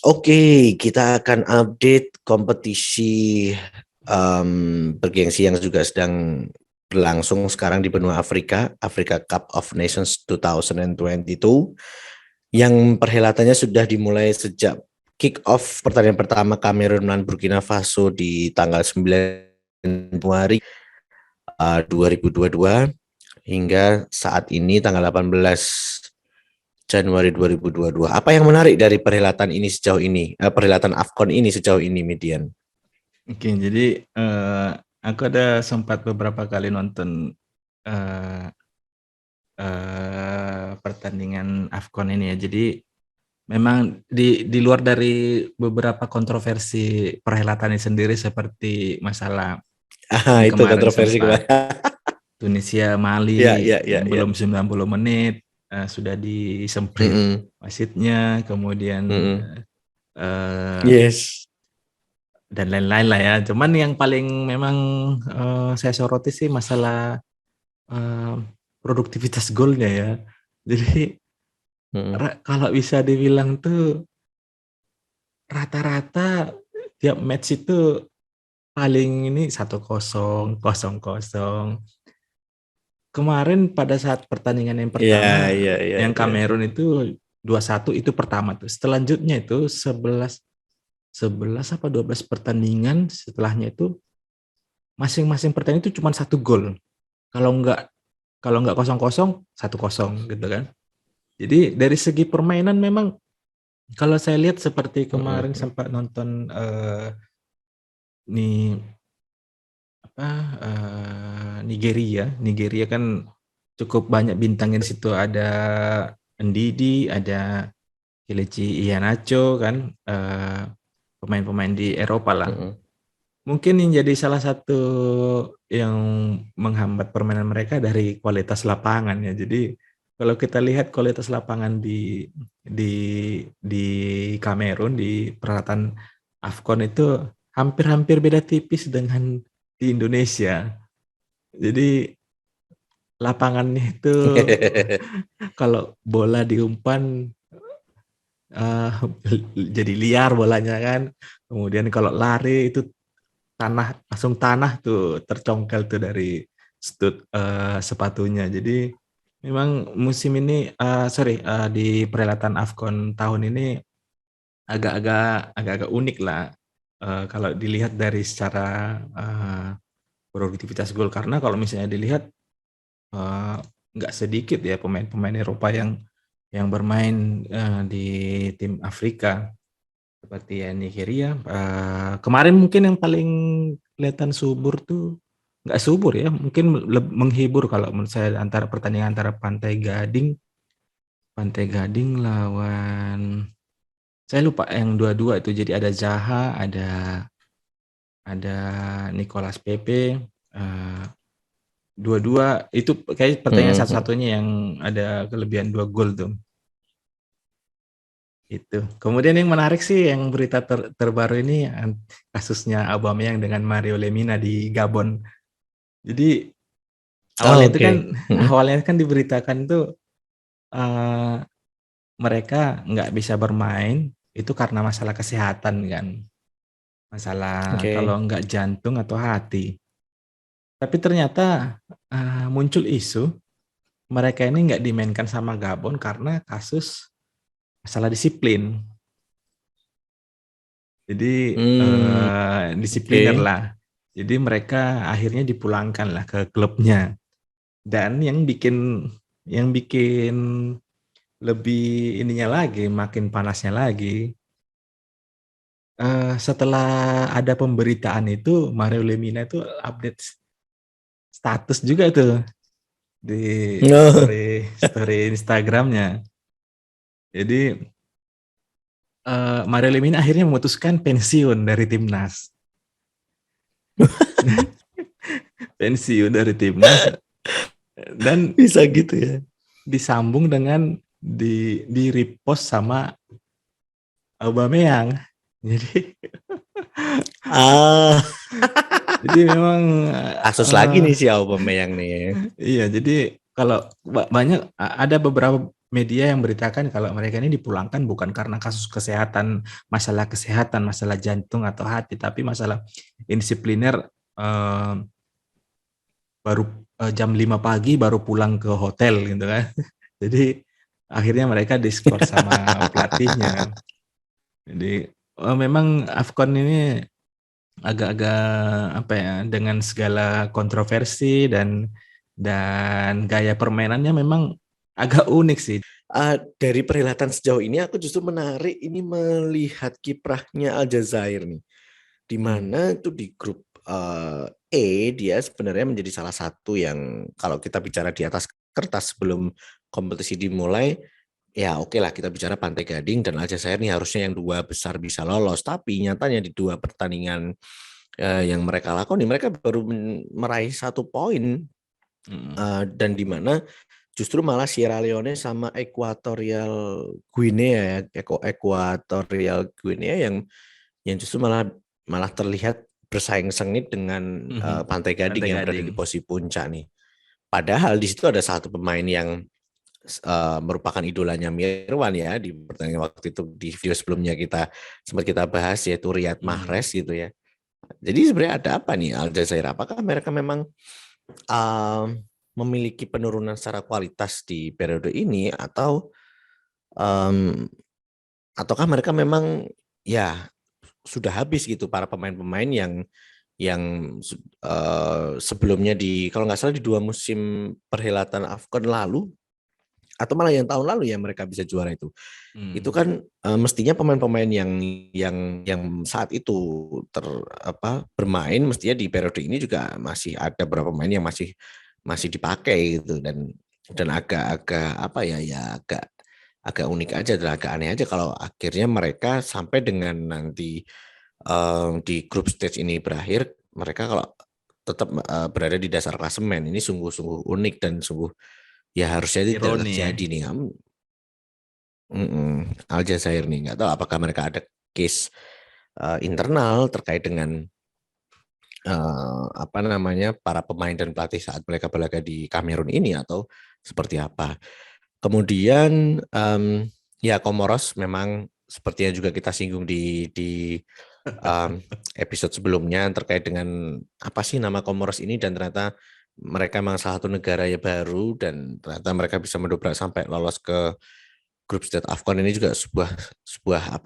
Oke, kita akan update kompetisi bergengsi yang juga sedang berlangsung sekarang di benua Afrika, Africa Cup of Nations 2022, yang perhelatannya sudah dimulai sejak kick off pertandingan pertama Kamerun melawan Burkina Faso di tanggal 9 Januari 2022 hingga saat ini tanggal 18 Januari 2022. Apa yang menarik dari perhelatan ini sejauh ini? Perhelatan AFCON ini sejauh ini, Median? Oke, jadi aku ada sempat beberapa kali nonton pertandingan AFCON ini ya. Jadi memang di luar dari beberapa kontroversi perhelatan ini sendiri seperti masalah yang Itu kemarin kontroversi sempat kemarin. Tunisia Ya, Mali ya, ya, yang ya. belum 90 menit sudah disemprit Mm-mm. wasitnya, kemudian Mm-mm. eh, Yes. dan lain-lain lah ya. Cuman yang paling memang saya soroti sih masalah produktivitas golnya ya. Jadi Mm-mm. kalau bisa dibilang tuh rata-rata tiap match itu paling ini 1-0, 0-0. Kemarin pada saat pertandingan yang Ya, pertama, ya, ya, yang ya. Kamerun itu 2-1 itu pertama tuh. Selanjutnya itu 11 apa 12 pertandingan setelahnya itu masing-masing pertandingan itu cuma 1 gol. Kalau nggak 0-0, 1-0 gitu kan. Jadi dari segi permainan memang kalau saya lihat seperti kemarin Mm-mm. sempat nonton nih apa Nigeria kan cukup banyak bintangnya di situ, ada Ndidi, ada Kelechi Iheanacho kan, pemain-pemain di Eropa lah. Mm-mm. Mungkin yang jadi salah satu yang menghambat permainan mereka dari kualitas lapangan ya. Jadi kalau kita lihat kualitas lapangan di di Kamerun di peralatan AFCON itu hampir-hampir beda tipis dengan di Indonesia. Jadi lapangannya itu kalau bola diumpan eh, jadi liar bolanya kan. Kemudian kalau lari itu langsung tanah tuh tercongkel tuh dari sepatunya. Jadi memang musim ini di perhelatan AFCON tahun ini agak-agak unik lah kalau dilihat dari secara produktivitas gol, karena kalau misalnya dilihat eh, nggak sedikit ya pemain-pemain Eropa yang bermain di tim Afrika seperti ya Nigeria. Kemarin mungkin yang paling kelihatan subur tuh nggak subur ya, mungkin menghibur kalau menurut saya antara pertandingan antara Pantai Gading lawan saya lupa yang dua-dua itu. Jadi ada Zaha, ada Nicolas Pepe, dua-dua itu kayak pertandingan Mm-mm. satu-satunya yang ada kelebihan 2 gol tuh. Itu. Kemudian yang menarik sih yang berita terbaru ini kasusnya Aubameyang dengan Mario Lemina di Gabon. Jadi Oh, awalnya itu kan oke. Mm-mm. awalnya kan diberitakan tuh eh, mereka nggak bisa bermain itu karena masalah kesehatan kan. Masalah kalau Oke. nggak jantung atau hati. Tapi ternyata muncul isu mereka ini nggak dimainkan sama Gabon karena kasus masalah disiplin. Jadi Hmm, disipliner oke. lah. Jadi mereka akhirnya dipulangkan lah ke klubnya. Dan yang bikin lebih ininya lagi, makin panasnya lagi, setelah ada pemberitaan itu, Mario Lemina itu update status juga tuh di No. story story Instagramnya. Jadi Mario Lemina akhirnya memutuskan pensiun dari timnas. Pensiun dari timnas dan Bisa gitu ya. disambung dengan di repost sama Aubameyang. Jadi Ah, jadi memang kasus lagi nih si Aubameyang nih. iya, jadi kalau banyak ada beberapa media yang beritakan kalau mereka ini dipulangkan bukan karena kasus kesehatan, masalah jantung atau hati, tapi masalah indisipliner, eh, baru jam 5 pagi baru pulang ke hotel gitu kan. Jadi akhirnya mereka diskors sama pelatihnya kan. Jadi memang AFCON ini agak-agak apa ya, dengan segala kontroversi dan gaya permainannya memang agak unik sih. Dari perhelatan sejauh ini aku justru menarik ini melihat kiprahnya Aljazair nih, di mana itu di grup E dia sebenarnya menjadi salah satu yang kalau kita bicara di atas kertas sebelum kompetisi dimulai, ya oke lah kita bicara Pantai Gading dan Aljazair nih harusnya yang dua besar bisa lolos, tapi nyatanya di dua pertandingan yang mereka lakoni mereka baru meraih 1 poin, dan di mana justru malah Sierra Leone sama Equatorial Guinea yang justru malah terlihat bersaing sengit dengan Pantai Gading Pantai yang berada di Gading. posisi puncak nih. Padahal di situ ada satu pemain yang merupakan idolanya Mirwan ya, di pertandingan waktu itu di video sebelumnya sempat kita bahas, yaitu Riyad Mahrez gitu ya. Jadi sebenarnya ada apa nih Aljazair? Apakah mereka memang um, memiliki penurunan secara kualitas di periode ini um, ataukah mereka memang ya sudah habis gitu para pemain-pemain yang sebelumnya kalau nggak salah di 2 musim perhelatan AFCON lalu atau malah yang tahun lalu ya mereka bisa juara itu. Itu kan mestinya pemain-pemain yang saat itu bermain mestinya di periode ini juga masih ada beberapa pemain yang masih dipakai gitu, dan agak-agak apa ya agak unik aja dan agak aneh aja kalau akhirnya mereka sampai dengan nanti di grup stage ini berakhir mereka kalau tetap berada di dasar klasemen. Ini sungguh-sungguh unik dan sungguh ya harusnya itu tidak Ironi ya. terjadi nih. Aljazair nih nggak tahu apakah mereka ada case internal terkait dengan apa namanya para pemain dan pelatih saat mereka berlaga di Kamerun ini atau seperti apa. Kemudian ya Komoros memang sepertinya juga kita singgung di episode sebelumnya terkait dengan apa sih nama Komoros ini, dan ternyata mereka memang salah satu negara ya baru dan ternyata mereka bisa mendobrak sampai lolos ke grup stage AFCON. Ini juga sebuah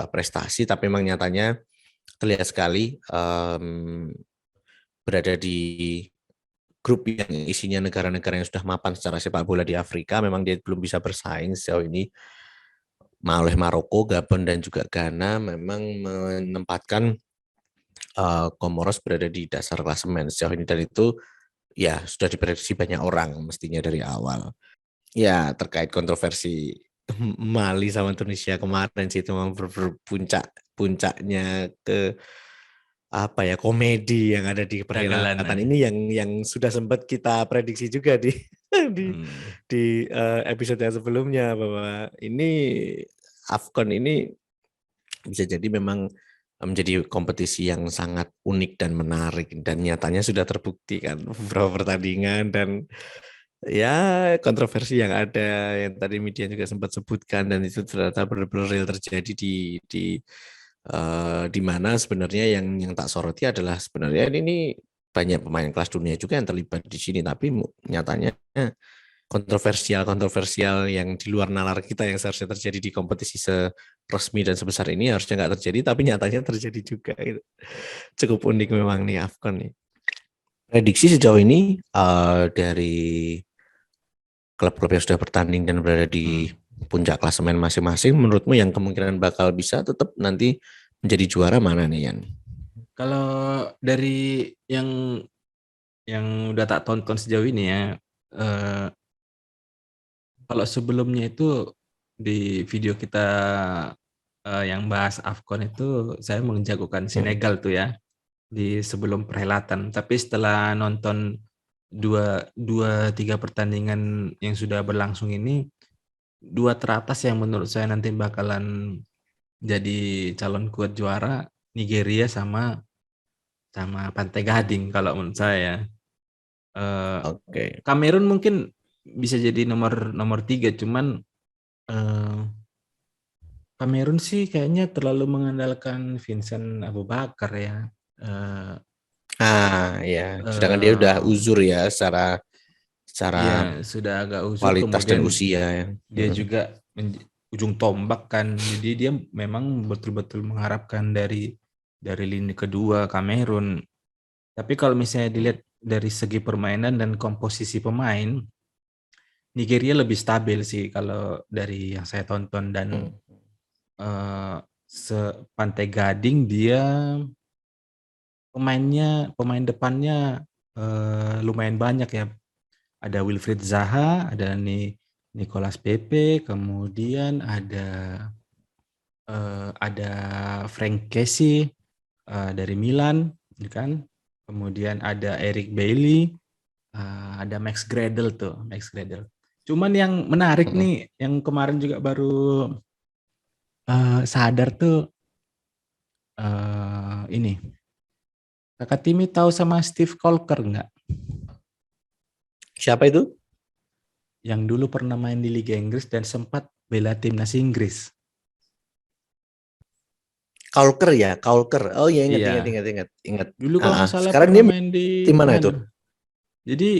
prestasi, tapi memang nyatanya terlihat sekali berada di grup yang isinya negara-negara yang sudah mapan secara sepak bola di Afrika. Memang dia belum bisa bersaing sejauh ini oleh Maroko, Gabon dan juga Ghana memang menempatkan Komoros berada di dasar klasemen sejauh ini, dan itu ya sudah diprediksi banyak orang mestinya dari awal. Ya terkait kontroversi Mali sama Tunisia kemarin sih itu memang puncaknya ke apa ya komedi yang ada di Dagelan perhelatan aja. ini yang sudah sempat kita prediksi juga di episode yang sebelumnya bahwa ini AFCON ini bisa jadi memang menjadi kompetisi yang sangat unik dan menarik, dan nyatanya sudah terbukti kan beberapa pertandingan dan ya kontroversi yang ada yang tadi media juga sempat sebutkan, dan itu ternyata benar-benar real terjadi di mana sebenarnya yang tak soroti adalah sebenarnya ini banyak pemain kelas dunia juga yang terlibat di sini, tapi nyatanya kontroversial yang di luar nalar kita yang seharusnya terjadi di kompetisi resmi dan sebesar ini harusnya nggak terjadi, tapi nyatanya terjadi juga gitu. Cukup unik memang nih AFCON nih. Prediksi sejauh ini dari klub-klub yang sudah bertanding dan berada di puncak klasemen masing-masing, menurutmu yang kemungkinan bakal bisa tetap nanti menjadi juara mana nih, Yan? Kalau dari yang udah tak tonton sejauh ini ya, kalau sebelumnya itu di video kita yang bahas AFCON itu saya menjagokan Senegal tuh ya di sebelum perhelatan. Tapi setelah nonton dua tiga pertandingan yang sudah berlangsung ini, dua teratas yang menurut saya nanti bakalan jadi calon kuat juara, Nigeria sama Pantai Gading kalau menurut saya. Oke. Kamerun mungkin bisa jadi nomor 3, cuman Kamerun sih kayaknya terlalu mengandalkan Vincent Aboubakar ya. Eh, Ya, sedangkan dia udah eh, uzur ya secara secara Iya, sudah agak uzur, kualitas dan kemudian usia ya. dia juga ujung tombak kan. Jadi dia memang betul-betul mengharapkan dari lini kedua Kamerun. Tapi kalau misalnya dilihat dari segi permainan dan komposisi pemain, Nigeria lebih stabil sih kalau dari yang saya tonton, dan Hmm. Pantai Gading dia pemain depannya lumayan banyak ya. Ada Wilfried Zaha, ada Nicolas Pepe, kemudian ada Frank Kessie dari Milan, ya kan? Kemudian ada Eric Bailly, ada Max Gradel tuh, Max Gradel. Cuman yang menarik Hmm. nih, yang kemarin juga baru sadar tuh ini. Kakak Timi tahu sama Steve Colker nggak? Siapa itu? Yang dulu pernah main di Liga Inggris dan sempat bela timnas Inggris. Kaulker ya, Kaulker. Oh iya, ingat ingat Iya, ingat ingat ingat. dulu kalau nggak salah Sekarang pernah dia main di tim mana itu? mana. Jadi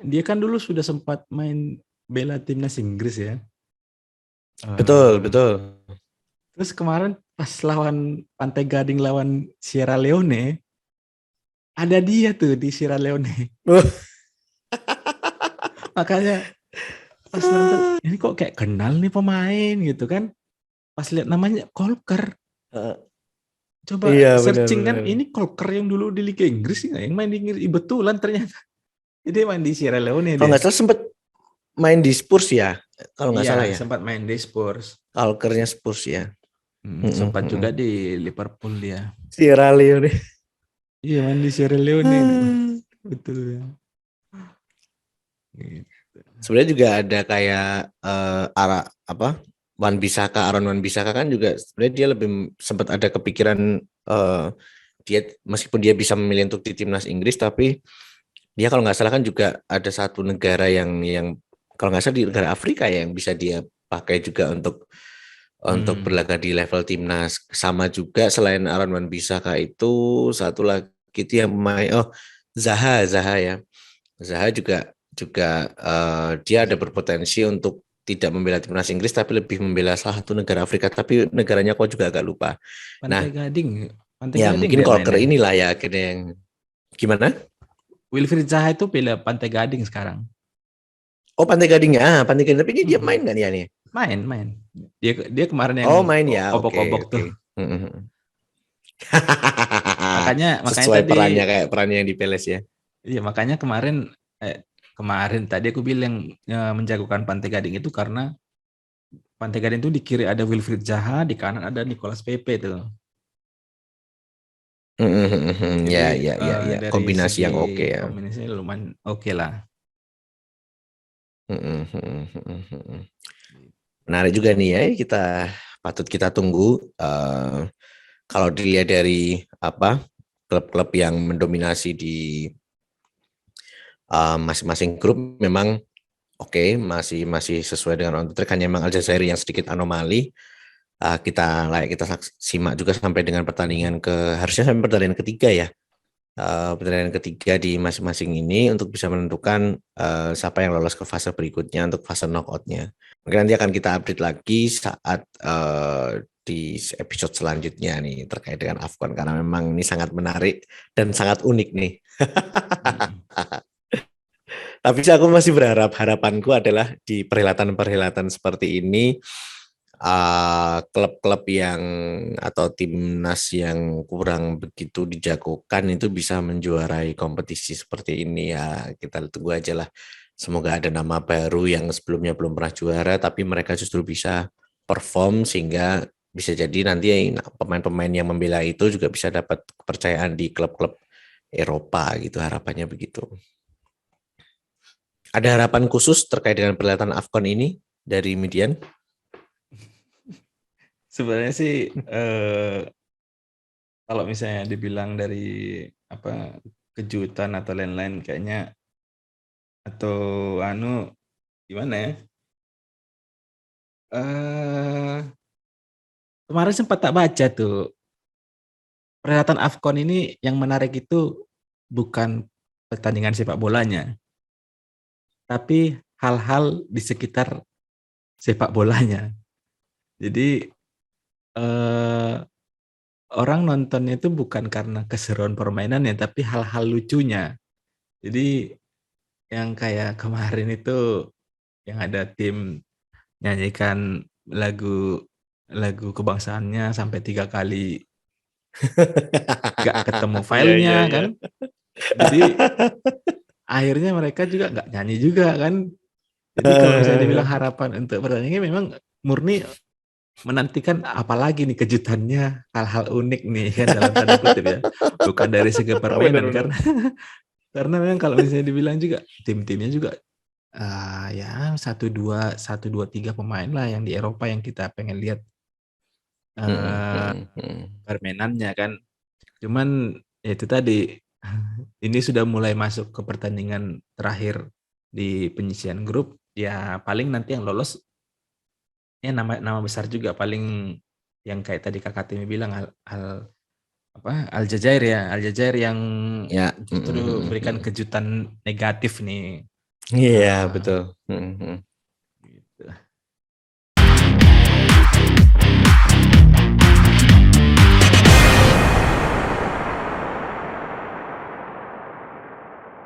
dia kan dulu sudah sempat main bela timnas Inggris ya. Betul, Eh, betul. Terus kemarin pas lawan Pantai Gading lawan Sierra Leone, ada dia tuh di Sierra Leone. Makanya pas nonton, ini kok kayak kenal nih pemain gitu kan. Pas lihat namanya Colker, coba Iya, searching kan, benar-benar. ini Colker yang dulu di Liga Inggris nggak, yang main di Inggris. Betulan ternyata. Jadi main di Sierra Leone Kalau dia. nggak salah sempat main di Spurs ya, kalau nggak Iya, salah ya. sempat main di Spurs. Kalkernya Spurs ya. Sempat juga di Liverpool dia. Sierra Leone. Iya, main di Sierra Leone. Betul ya. Gitu. Sebenarnya juga ada kayak arah apa Wan Bisaka kan juga sebenarnya dia lebih sempat ada kepikiran dia meskipun dia bisa memilih untuk di timnas Inggris, tapi dia kalau nggak salah kan juga ada satu negara yang kalau nggak salah di negara Afrika ya, yang bisa dia pakai juga untuk berlaga di level timnas. Sama juga selain Aaron Wan Bisaka itu satu lagi itu yang pemain Zaha ya. Zaha juga juga dia ada berpotensi untuk tidak membela timnas Inggris tapi lebih membela salah satu negara Afrika, tapi negaranya kok juga agak lupa. Pantai Nah, Gading. Pantai ya Gading mungkin dia Colker mainnya. inilah ya akhirnya yang gimana? Wilfried Zaha itu pilih Pantai Gading sekarang. Oh, Pantai Gading ya, Pantai Gading. Tapi ini dia Mm-mm. main nggak nih ya nih? Main. Dia kemarin yang Oh, main ya. Oke, obok-obok oke. tuh. Makanya makanya Sesuai tadi, perannya kayak perannya yang di Peles ya. iya makanya kemarin tadi aku bilang menjagokan Pantai Gading itu karena Pantai Gading itu di kiri ada Wilfried Zaha, di kanan ada Nicolas Pepe tuh. Ya, Jadi ya, ya, ya. dari Kombinasi segi yang oke ya. kombinasinya lumayan oke lah. Menarik juga nih ya. Patut kita tunggu. Kalau dilihat dari apa klub-klub yang mendominasi di masing-masing grup, memang oke, masih masih sesuai dengan on track. Hanya memang Aljazair yang sedikit anomali. Kita simak juga sampai dengan harusnya sampai pertandingan ketiga ya. Pertandingan ketiga di masing-masing ini untuk bisa menentukan siapa yang lolos ke fase berikutnya untuk fase knockout-nya. Mungkin nanti akan kita update lagi saat di episode selanjutnya nih terkait dengan AFCON, karena memang ini sangat menarik dan sangat unik nih. Tapi aku masih harapanku adalah di perhelatan-perhelatan seperti ini klub-klub yang atau timnas yang kurang begitu dijagokan itu bisa menjuarai kompetisi seperti ini ya. Kita tunggu aja lah. Semoga ada nama baru yang sebelumnya belum pernah juara tapi mereka justru bisa perform sehingga bisa jadi nanti pemain-pemain yang membela itu juga bisa dapat kepercayaan di klub-klub Eropa gitu, harapannya begitu. Ada harapan khusus terkait dengan perhelatan AFCON ini dari Median? Sebenarnya sih kalau misalnya dibilang dari kejutan atau lain-lain, kayaknya atau gimana ya? Eh Kemarin sempat tak baca tuh, perhelatan AFCON ini yang menarik itu bukan pertandingan sepak bolanya, tapi hal-hal di sekitar sepak bolanya. Jadi eh, orang nontonnya itu bukan karena keseruan permainannya, tapi hal-hal lucunya. Jadi yang kayak kemarin itu yang ada tim nyanyikan lagu lagu kebangsaannya sampai 3 kali nggak ketemu Iya, filenya iya, iya. kan. Jadi akhirnya mereka juga nggak nyanyi juga kan. Jadi kalau misalnya dibilang harapan untuk pertandingan memang murni menantikan apalagi nih kejutannya, hal-hal unik nih kan dalam tanda kutip ya. Bukan dari segi permainan Benar-benar. karena memang kalau misalnya dibilang juga tim-timnya juga ya satu dua tiga pemain lah yang di Eropa yang kita pengen lihat eh, permainannya kan. Cuman ya itu tadi ini sudah mulai masuk ke pertandingan terakhir di penyisian grup. Ya paling nanti yang lolos ya nama nama besar juga paling yang kayak tadi Kakak Timi bilang Aljazair ya. Aljazair yang Ya. justru berikan kejutan negatif nih. Iya, Eh, betul.